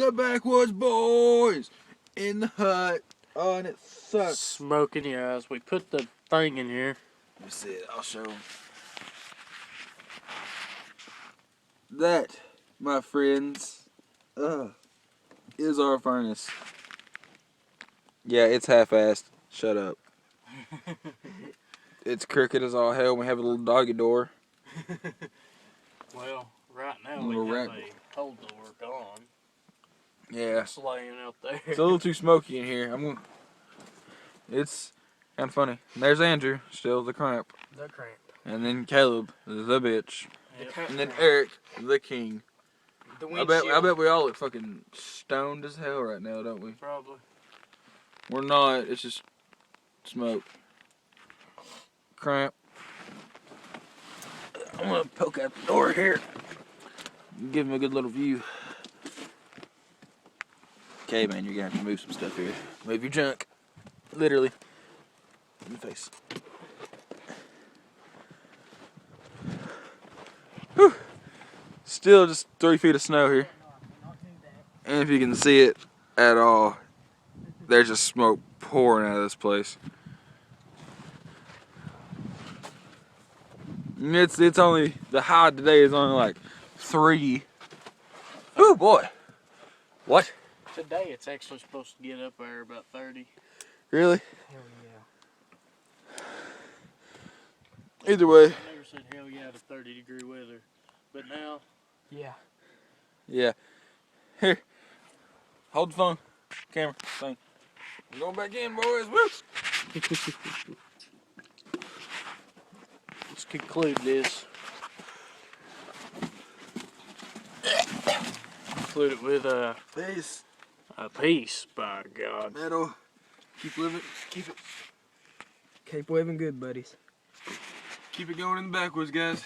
The backwoods boys in the hut. Oh, and it sucks. Smoke in your eyes. We put the thing in here. Let me see it. I'll show them. That, my friends, is our furnace. Yeah, it's half-assed. Shut up. It's crooked as all hell. We have a little doggy door. Well, right now we have a cold door gone. Yeah. It's laying out there. It's a little too smoky in here. It's kind of funny. And there's Andrew, still the cramp. The cramp. And then Caleb, the bitch. Yep. And then Eric, the king. I bet we all look fucking stoned as hell right now, don't we? Probably. We're not. It's just smoke. Cramp. I'm gonna poke out the door here. Give him a good little view. Okay, man, you're gonna have to move some stuff here. Move your junk. Literally. In the face. Whew. Still just 3 feet of snow here. And if you can see it at all, there's just smoke pouring out of this place. And it's only, the high today is only like 3. Oh boy. What? Today it's actually supposed to get up there about 30. Really? Hell yeah. Either way. I never said hell yeah to 30-degree weather. But now, yeah. Yeah. Here. Hold the phone. Camera. Thing. We're going back in, boys. Woo! Let's conclude this. Conclude it with Peace. a peace, by God. Metal. Keep living. Keep it. Keep living good, buddies. Keep it going in the backwoods, guys.